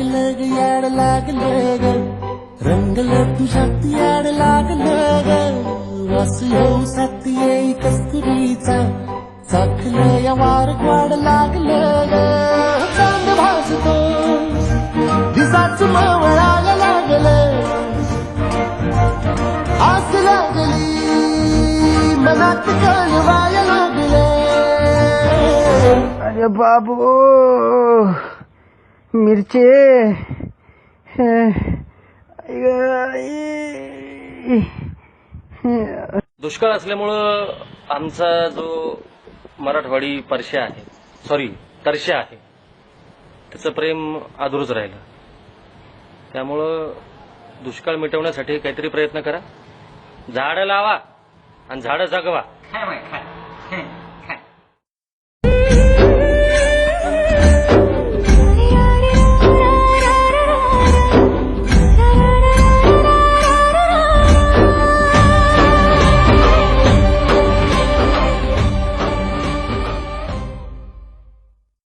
लागलं ग याड लागलं ग रंगलं तुझ्यात याड लागलं ग वास येऊ साथ येई कस्तुरीचा चाखलं या वारक वाढ लागलं ग चांद भासतो दिसाच मावळायला लागलं आस लागली मनात कळवायला लागलं अरे बाबू मिरची दुष्काळ असल्यामुळं आमचा जो मराठवाडी परश्या आहे तरश्या आहे त्याचं प्रेम अधूरच राहिलं. त्यामुळं दुष्काळ मिटवण्यासाठी काहीतरी प्रयत्न करा. झाडं लावा आणि झाडं जगवा.